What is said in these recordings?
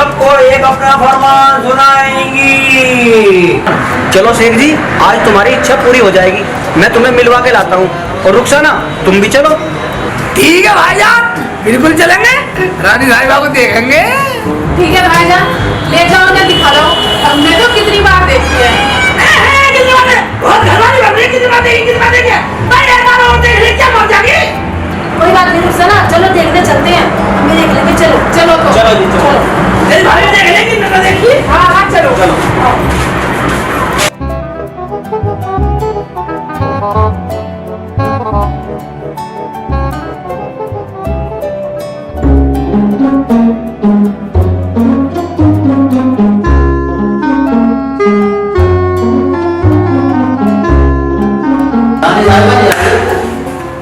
सबको एक अपना फरमान सुनाएंगी। चलो शेख जी, आज तुम्हारी इच्छा पूरी हो जाएगी। मैं तुम्हें मिलवा के लाता हूँ। और रुखसाना, तुम भी चलो। ठीक है भाईजान, बिल्कुल चलेंगे। रानी साहिबा को देखेंगे। ठीक है भाईजान, ले जाओ उन्हें दिखा दो। हमने तो कितनी बार देखी है। कितनी बार है? बहुत घरवाली बन रही है। कितनी बार देखेंगे, कितनी बार देखेंगे? भाई एक बार और देख ले, क्या मर जाएगी? कोई बात नहीं रुखसाना, चलो देखने चलते हैं। हमें देख लेंगे, चलो चलो तो चलो जी, चलो। तेरे भाई देख लेंगे, ना देखिए। हाँ हाँ चलो चलो।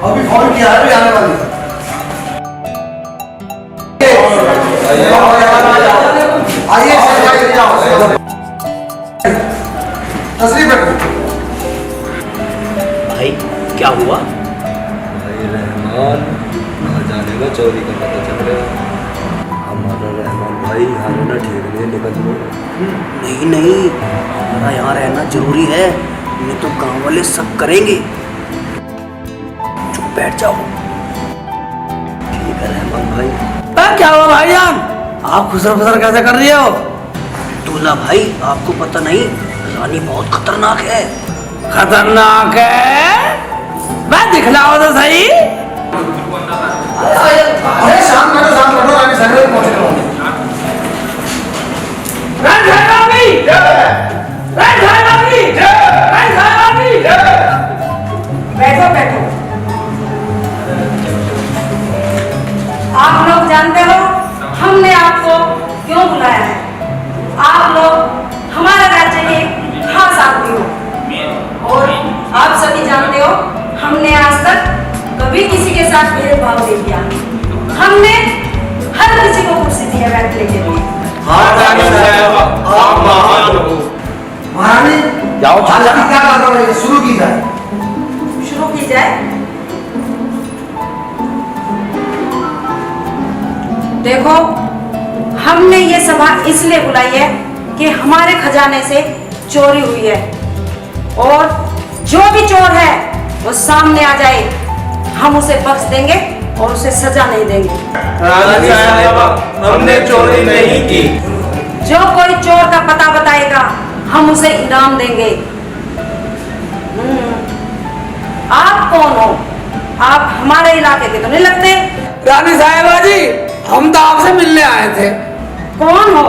अभी फोन किया है, आने वाली है। आइए तस्वीर रखो। भाई क्या हुआ? भाई रहमान ना जाने का चोरी का पता चल रहा। हमारा रहमान भाई यहाँ रहना ठीक नहीं, निकल लो। नहीं नहीं, हमारा यहाँ रहना जरूरी है, नहीं तो गांव वाले सब करेंगे। चुप बैठ जाओ। ठीक है रहमान भाई। क्या हुआ भाईजान? आप खुसर खुसर कैसे कर रही हो? दूल्हा भाई, आपको पता नहीं, रानी बहुत खतरनाक है। खतरनाक है? मैं दिखलाओ तो सही। अरे शाम करो, रानी साहिबा पहुंचे रहो। रानी साहिबा की जय। रानी साहिबा की जय। रानी साहिबा की जय। बैठो बैठो। आप लोग जानते हो हमने आपको क्यों बुलाया है। आप लोग हमारे राज्य के खास आदमी हो और आप सभी जानते हो हमने आज तक कभी किसी के साथ भेदभाव नहीं किया। हमने हर किसी को कुर्सी दी है बैठने के लिए। आप महान हो। महारानी जाओ, आज की क्या बात हो रही है, शुरू की जाए। शुरू की जाए। देखो, हमने ये सभा इसलिए बुलाई है कि हमारे खजाने से चोरी हुई है और जो भी चोर है वो सामने आ जाए, हम उसे बख्श देंगे और उसे सजा नहीं देंगे। रानी साहिबा, हमने चोरी नहीं की। जो कोई चोर का पता बताएगा हम उसे इनाम देंगे। आप कौन हो? आप हमारे इलाके के तो नहीं लगते। रानी साहिबा जी, हम तो आपसे मिलने आए थे। कौन हो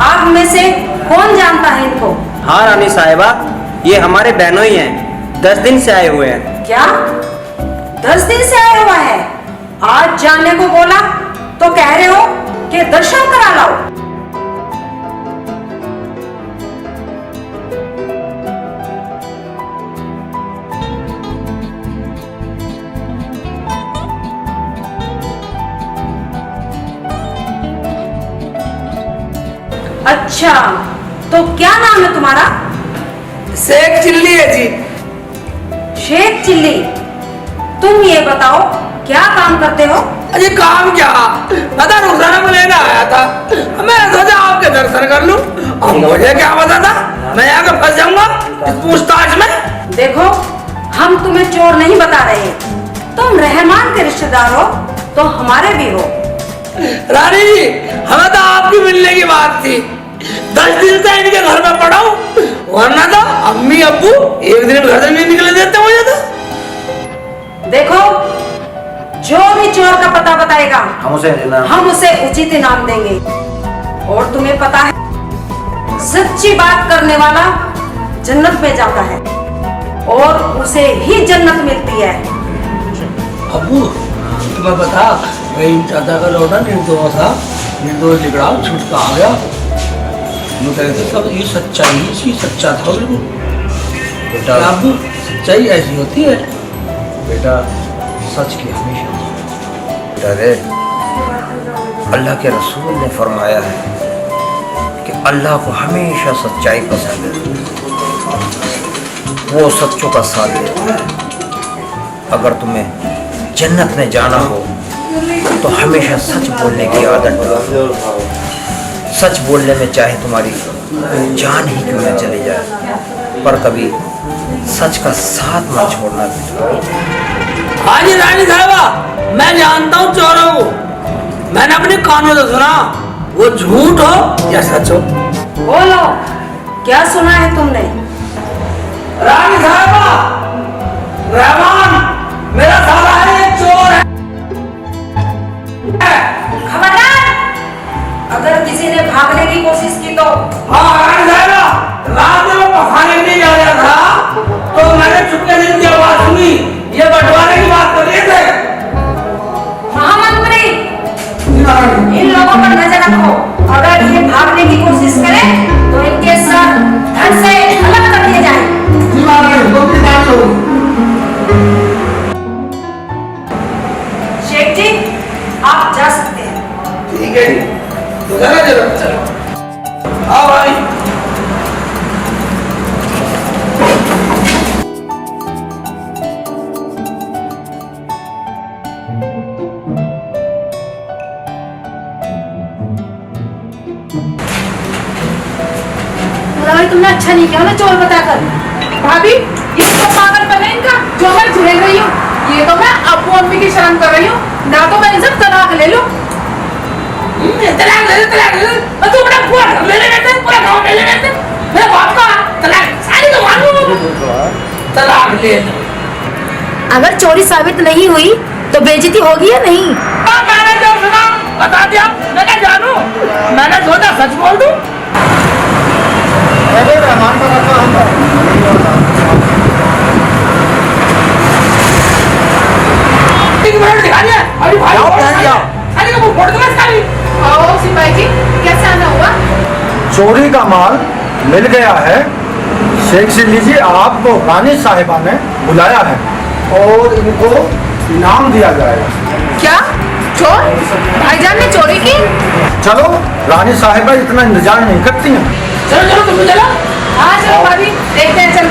आप में से? कौन जानता है इनको? हाँ रानी साहिबा, ये हमारे बहनों ही हैं, 10 दिन से आए हुए हैं। क्या 10 दिन से आया हुआ है? आज जाने को बोला तो कह रहे हो कि दर्शन करा लाओ। अच्छा, तो क्या नाम है तुम्हारा? शेख चिल्ली है जी। शेख चिल्ली। तुम ये बताओ क्या काम करते हो? अजी काम क्या, मैं तो रुखसाना को लेने आया था। मैं सोचा आपके दर्शन कर लूं। अब मुझे क्या पता था मैं यहाँ के फंस जाऊंगा इस पूछताछ में। देखो, हम तुम्हें चोर नहीं बता रहे। तुम रहमान के रिश्तेदार हो तो हमारे भी हो। रानी जी, हमें तो आपकी मिलने की बात थी। 10 दिन से इनके घर में पड़ा हूँ, वरना तो अम्मी अब्बू एक दिन घर से नहीं निकले देते मुझे तो। देखो, जो भी चोर का पता बताएगा हम उसे उचित इनाम देंगे। और तुम्हें पता है, सच्ची बात करने वाला जन्नत में जाता है और उसे ही जन्नत मिलती है। अब्बू, तुम्हें पता, वही चाचा का लौटा निर्दोष था, निर्दोष लिखड़ा छुटका आ गया। मुझे सब ये सच्चाई ही सच्चा था बिल्कुल। बेटा अब्बू, सच्चाई ऐसी होती है। बेटा, सच की हमेशा डरे। अल्लाह के रसूल ने फरमाया है कि अल्लाह को हमेशा सच्चाई पसंद है, वो सच्चों का साथ देता है। अगर तुम्हें जन्नत में जाना हो तो तो हमेशा सच बोलने की आदत डालो। सच बोलने में चाहे तुम्हारी जान ही क्यों न चली जाए, पर कभी सच का साथ मत छोड़ना। हाँ जी रानी साहबा, मैं जानता हूँ चोरों को। मैंने अपने कानों से सुना, वो झूठ हो या सच हो। बोलो, क्या सुना है तुमने? रानी साहबा, रहमान मेरा साला है, ये चोर है। खबरदार! अगर किसी ने भागने की कोशिश की तो हाँ रानी साहबा, रात में मैं पखाने नहीं जा रहा था, तो मैंने चुपके से इनकी आवाज सुनी, ये बंटवारे की बात कर रहे थे। महामंत्री, इन लोगों पर नजर रखो। अगर ये भागने की कोशिश करें तो इनके सर धड़ से अलग कर दिए जाएं। शेख जी, आप जा सकते हैं। ठीक है, तो चलो आओ भाई। भाई तुमने अच्छा नहीं किया ना चोर बताकर। भाभी, ये तो पागलपन है इनका जो मैं झेल रही हूँ। ये तो मैं अब्बू अम्मी की शर्म कर रही हूँ, ना तो मैं इनसे तलाक ले लूँ। तलाक ले तू अपना पूरा घर ले लेते, पूरा गांव ले लेते। मेरे बाप का तलाक सारी तो मालूम, तलाक ले। अगर चोरी साबित नहीं हुई तो बेइज्जती होगी या नहीं? मैंने जो सुना बता दिया, मैं क्या जानू। मैंने सोचा सच बोल दूं। अरे रहमान का रखा हम एक मिनट दिखा दिया अभी भाई। अरे वो फोड़ दो इसका भी। आओ सिपाही जी, कैसे आना हुआ? चोरी का माल मिल गया है। शेख से लीजिए, आपको रानी साहिबा ने बुलाया है और इनको इनाम दिया जाएगा। क्या चोर? भाईजान ने चोरी की? चलो, रानी साहिबा इतना इंतजार नहीं करती हैं। चलो चलो तुम चलो। हाँ चलो भाभी, देखते हैं चल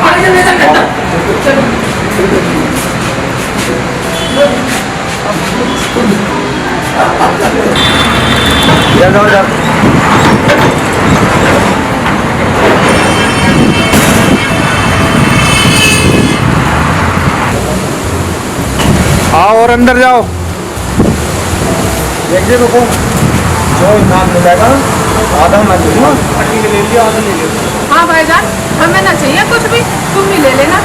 जाओ जाओ। आओ और अंदर जाओ। देखिए रुको, जो इनाम मिलेगा आधा मैं दूंगा। ले लिया, आधा ले लिया। हाँ भाईजान, हमें ना चाहिए कुछ भी, तुम भी ले लेना।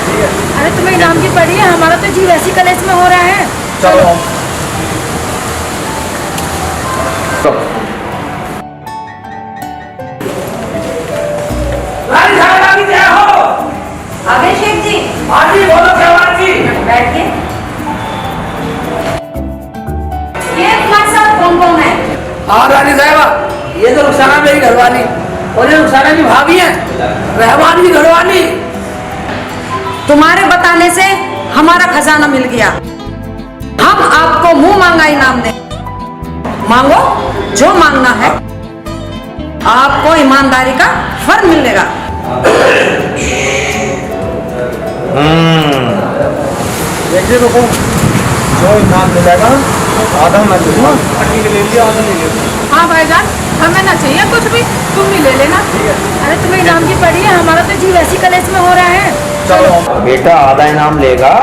अरे तुम्हें इनाम की पड़ी है, हमारा तो जी वैसी कलेश में हो रहा है। चलो रानी साहब की जय हो। आगे शेख जी, हाजी बोलो क्या बात थी। बैठिए। ये तुम्हारे साथ कौन कौन है? हाँ रानी साहबा, ये तो रुखसाना मेरी घरवाली और ये रुखसाना की भाभी है, रहमान की घरवाली। तुम्हारे बताने से हमारा खजाना मिल गया। हम आपको मुंह मांगा इनाम दें। मांगो जो मांगना है, आपको ईमानदारी का फल मिलेगा। देखिए रुको, जो इनाम मिलेगा आधा मैं दूंगा। ले लिया, आधा ले लिया। हाँ भाईजान, हमें ना चाहिए कुछ भी, तुम भी ले लेना। अरे तुम्हें इनाम की पड़ी है, हमारा तो जी वैसी कलेश में हो रहा है। चलो बेटा, आधा इनाम लेगा,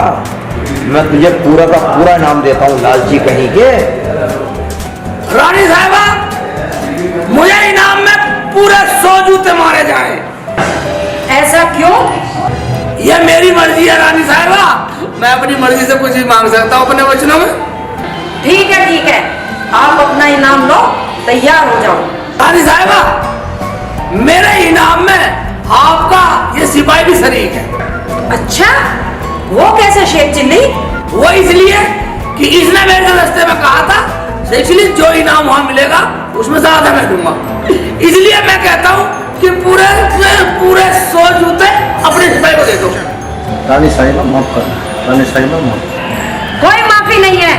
मैं तुझे पूरा का पूरा इनाम देता हूँ, लालची कहीं के। रानी साहबा, मुझे इनाम में पूरे 100 जूते मारे जाए। ऐसा क्यों? ये मेरी मर्जी है रानी साहबा, मैं अपनी मर्जी से कुछ भी मांग सकता हूँ अपने वचनों में। ठीक है, आप अपना इनाम लो, तैयार हो जाओ। रानी साहबा, मेरे इनाम में आपका ये सिपाही भी शरीक है। अच्छा, वो कैसे शेख चिल्ली? वो इसलिए कि इसने मेरे रास्ते में कहा था, इसलिए जो इनाम वहां मिलेगा उसमें से आधा मैं दूंगा। इसलिए मैं कहता हूँ कि पूरे 100 जूते अपने सिपाही को दे दो। रानी साहिबा माफ कर, रानी साहिबा माफ। कोई माफी नहीं है,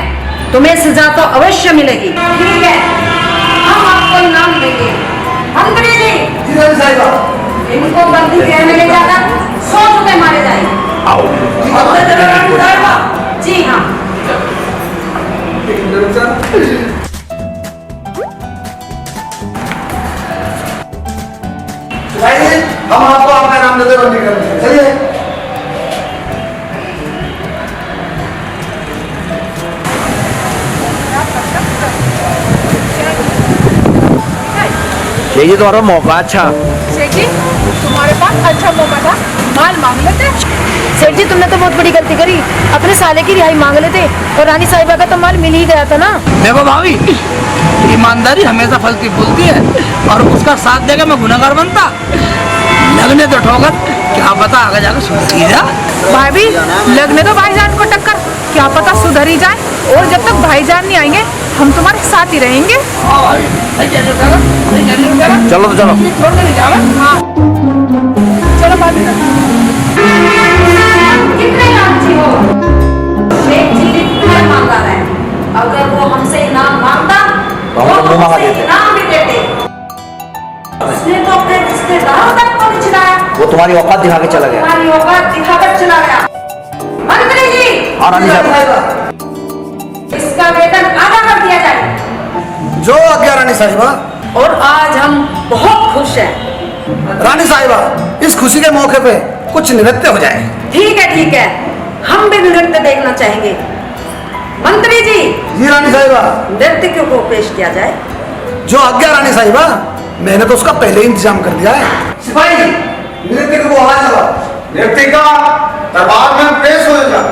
तुम्हें सजा तो अवश्य मिलेगी। ठीक है, हम आपको इनाम देंगे। मंत्री जी, इनको बंदी गृह में ले जाकर 100 रुपए मारे जाएंगे। रानी साहबा, जी हाँ। नजर बंदी करनी है। चलिए। ये तुम्हारा मौका अच्छा। सेठ जी तुम्हारे पास अच्छा मौका था, माल मांग लेते। सेठ जी तुमने तो बहुत बड़ी गलती करी, अपने साले की रिहाई मांग लेते और रानी साहिबा का तो माल मिल ही गया था ना। देखो भाभी, ईमानदारी हमेशा फलती फूलती है और उसका साथ देकर मैं गुनहगार बनता। लगने तो ठोकर, क्या पता आगे जाकर सुधर जा। भाभी लगने दो भाईजान को टक्कर, क्या पता सुधर ही जाए। और जब तक भाईजान नहीं आएंगे हम तुम्हारे साथ ही रहेंगे। चलो तो चलो। हाँ चलो भाभी। कितने लालची हो। शेख जी ने तुम्हें मांगा है, अगर वो हमसे इनाम मांगता तो हम तो मुंह मांगा देते। इनाम भी देते। उसने तो अपने रिश्तेदारों तक को नहीं चिढ़ाया। वो तुम्हारी औकात दिखा के चला गया। तुम्हारी औकात दिखाकर चला गया। मंत्री जी, हाँ रानी साहब। इसका वेतन आधा कर दिया जाए। जो आज्ञा रानी साहिबा। और आज हम बहुत खुश हैं। रानी साहिबा, इस खुशी के मौके पे कुछ नृत्य हो जाए। ठीक है, हम भी नृत्य देखना चाहेंगे। मंत्री जी, जी रानी साहिबा। नृत्य को पेश किया जाए। जो आज्ञा रानी साहिबा, मैंने तो उसका पहले ही इंतजाम कर दिया है। सिपाही जी, नृत्य को आवाज लगाओ। नृत्य का दरबार में पेश होगा।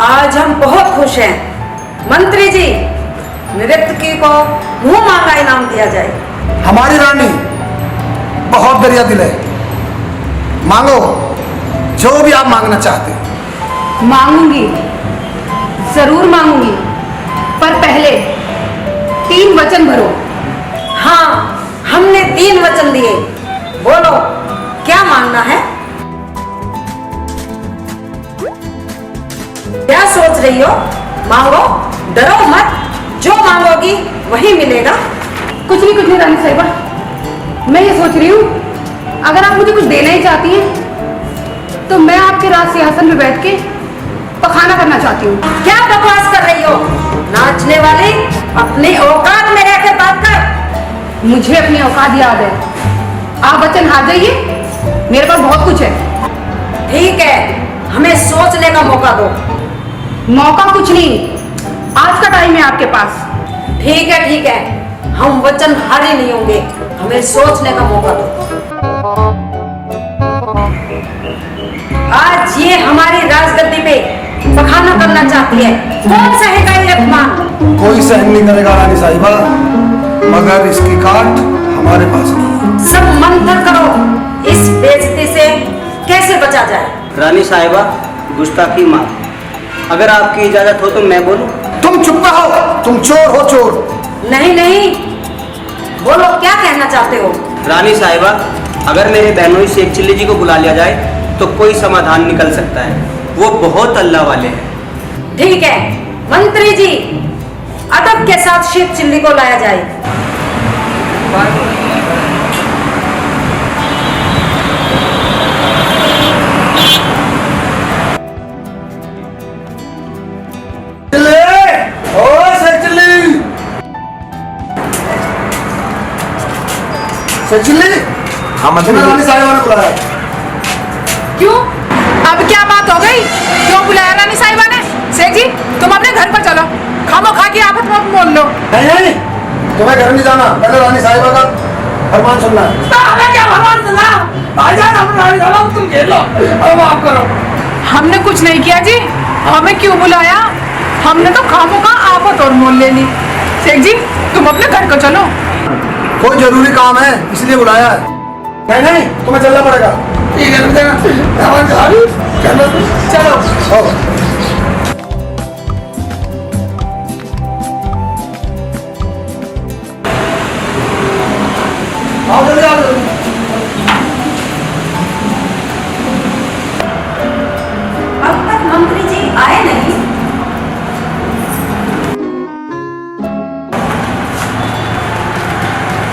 आज हम बहुत खुश हैं। मंत्री जी, नृत्य को मुंह मांगा इनाम दिया जाए। हमारी रानी बहुत दरिया दिल है, मांगो जो भी आप मांगना चाहते हैं। मांगूंगी, जरूर मांगूंगी, पर पहले 3 वचन भरो। हाँ, हमने 3 वचन दिए। बोलो क्या मांगना है? क्या सोच रही हो? मांगो। डरो मत, जो मांगोगी वही मिलेगा। कुछ नहीं रानी साहिबा, मैं ये सोच रही हूँ अगर आप मुझे कुछ देना ही चाहती हैं तो मैं आपके राज सिंहासन में बैठ के पखाना करना चाहती हूँ। क्या बकवास कर रही हो? नाचने वाली, अपनी औकात में रहकर बात कर। मुझे अपनी औकात याद है। आप वचन हार जाइए, मेरे पास बहुत कुछ है। ठीक है, हमें सोचने का मौका दो। मौका कुछ नहीं, आज का टाइम है आपके पास। ठीक है, हम वचन हारे नहीं होंगे, हमें सोचने का मौका दो। आज ये हमारी राजगद्दी पे पखाना करना चाहती है, कौन सहेगा ये अपमान? कोई सहन नहीं करेगा रानी साहिबा, मगर इसकी काट हमारे पास नहीं। सब मंथन करो, इस बेइज्जती से कैसे बचा जाए। रानी साहिबा, गुस्ताखी माफ। अगर आपकी इजाजत हो तो मैं बोलूं? तुम चुप रहो, तुम चोर हो चोर। नहीं, बोलो क्या कहना चाहते हो? रानी साहिबा, अगर मेरे बहनोई शेख चिल्ली जी को बुला लिया जाए तो कोई समाधान निकल सकता है। वो बहुत अल्लाह वाले हैं। ठीक है मंत्री जी, अदब के साथ शेख चिल्ली को लाया जाए। चिल्ली, हाँ मंत्री रानी साहिबा ने बुलाया। क्यों? अब क्या बात हो गई? क्यों बुलाया रानी साहिबा ने? शेख जी, तुम अपने घर पर चलो, खामोखा की आफत मत मोल लो। नहीं, तुम्हें घर नहीं जाना, पहले रानी साहिबा का फरमान सुनना है। हमें क्या भगवान सुना? भाईजान हम रानी साहिबा तुम खेल लो, अब माफ करो। हमने कुछ नहीं किया जी, हमें क्यों बुलाया? हमने तो खामोखा आफत और मोल ले ली। शेख जी, तुम अपने घर को चलो। कोई जरूरी काम है इसलिए बुलाया है। नहीं, तुम्हें चलना पड़ेगा। ठीक है चलो। चलो। आओ जल्दी आओ जल्दी। अब तक मंत्री जी आए नहीं।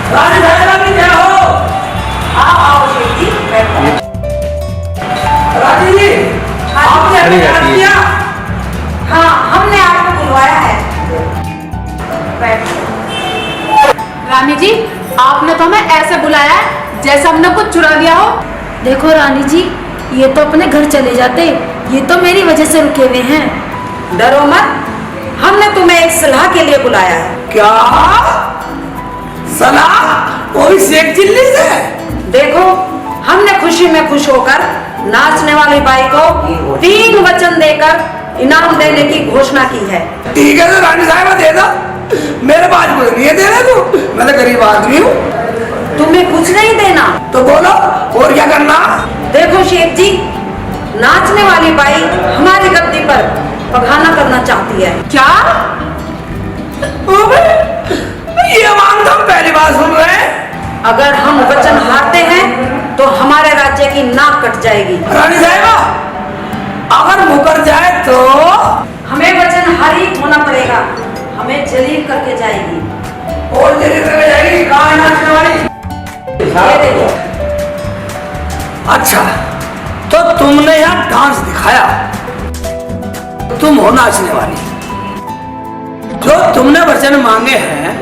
रानी साहिबा भी क्या हो? आओ शेख जी, बैठो। रानी जी, आपने हमें क्या किया? हाँ, हमने आपको बुलवाया है। बैठो। रानी जी, आपने तो हमें ऐसे बुलाया है जैसे हमने कुछ चुरा लिया हो। देखो रानी जी, ये तो अपने घर चले जाते, ये तो मेरी वजह से रुके हुए हैं। डरो मत, हमने तुम्हें एक सलाह के लिए बुलाया है। क्या सलाह? कोई शेख चिल्ली से? देखो, हमने खुशी में खुश होकर नाचने वाली बाई को 3 वचन देकर इनाम देने की घोषणा की है। ठीक है तो रानी साहिबा दे दो, मेरे पास कुछ नहीं है देने को, मैं तो गरीब आदमी हूँ। तुम्हें कुछ नहीं देना तो बोलो और क्या करना? देखो शेख जी, नाचने वाली बाई हमारी गद्दी पर पखाना करना चाहती है। क्या? ये मांग तो हम पहली बार सुन रहे हैं। अगर हम वचन हारते हैं तो हमारे राज्य की नाक कट जाएगी। रानी साहिबा, अगर मुकर जाए तो? हमें वचन हारी होना पड़ेगा, हमें जलील करके जाएगी। और जल्दी करके जाएगी। कहाँ है नाचने वाली? ये देखो। अच्छा, तो तुमने यहाँ डांस दिखाया, तुम हो नाचने वाली। जो तुमने वचन मांगे हैं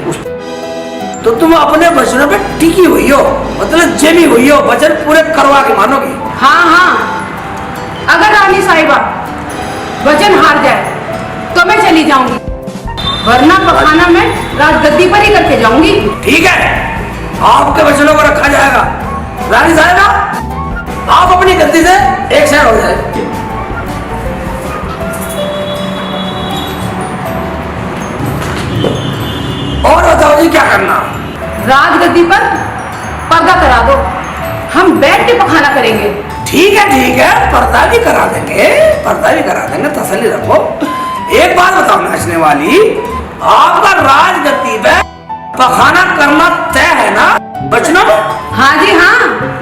तो तुम अपने वचनों पे टिकी हुई हो, मतलब जमी हुई हो, वचन पूरे करवा के मानोगी। हाँ, अगर रानी साहिबा वचन हार जाए तो मैं चली जाऊंगी, वरना पखाना मैं राजगद्दी पर ही करके जाऊंगी। ठीक है, आपके वचनों को रखा जाएगा। रानी साहिबा, आप अपनी गद्दी से एक साइड हो जाए। और बताओ जी क्या करना? राजगद्दी पर पर्दा करा दो, हम बैठ के पखाना करेंगे। ठीक है, पर्दा भी करा देंगे, तसल्ली रखो। एक बात बताओ नाचने वाली, आपका राजगद्दी पे पखाना करना तय है ना वचनों में? हाँ जी हाँ,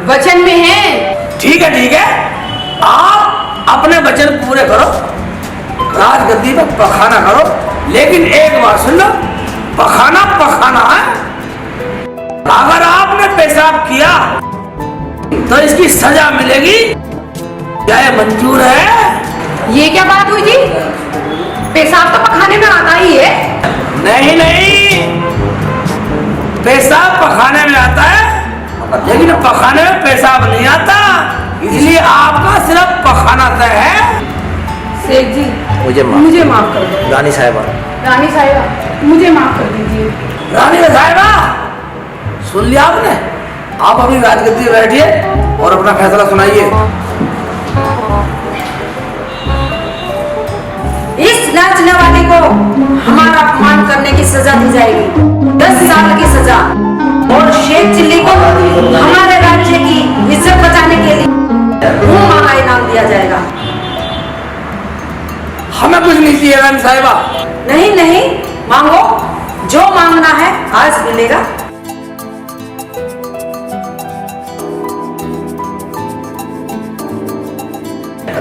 वचन में है। ठीक है, आप अपने वचन पूरे करो, राजगद्दी पे पखाना करो, लेकिन एक बात सुन लो, पखाना पखाना है। अगर आपने पेशाब किया तो इसकी सजा मिलेगी, क्या ये मंजूर है? ये क्या बात हुई जी? पेशाब तो पखाने में आता ही है। नहीं नहीं, पेशाब पखाने में आता है, लेकिन पखाने में पेशाब नहीं आता, इसलिए आपका सिर्फ पखाना तय है। शेख जी मुझे माफ कर दो। रानी साहिबा, रानी साहिबा मुझे माफ कर दीजिए। रानी साहिबा, सुन लिया आपने? आप अपनी राजगद्दी में बैठिए और अपना फैसला सुनाइए। इस नाचने वाले को हमारा अपमान करने की सजा दी जाएगी, 10 साल की सजा। और शेख चिल्ली को हमारे राज्य की इज्जत बचाने के लिए मुंह मांगा इनाम दिया जाएगा। हमें कुछ नहीं चाहिए रानी साहिबा। नहीं नहीं, मांगो, जो मांगना है आज मिलेगा।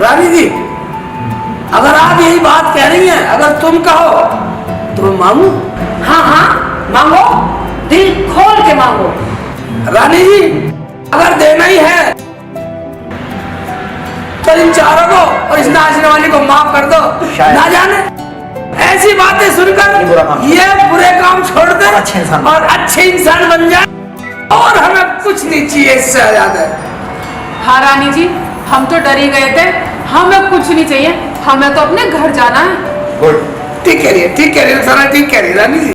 रानी जी, अगर आप यही बात कह रही हैं, अगर तुम कहो तो मैं मांगू। हाँ हाँ मांगो, दिल खोल के मांगो। रानी जी, अगर देना ही है तो इन चारों को और इस नाचने वाली को माफ कर दो। ना जाने ऐसी बातें सुनकर ये बुरे काम छोड़ दे और अच्छे इंसान बन जाए, और हमें कुछ नहीं चाहिए इससे ज्यादा। हाँ रानी जी, हम तो डर ही गए थे, हमें कुछ नहीं चाहिए, हमें तो अपने घर जाना है। गुड। ठीक कह रही है, ठीक कह रही है, ठीक कह रही है रानी जी।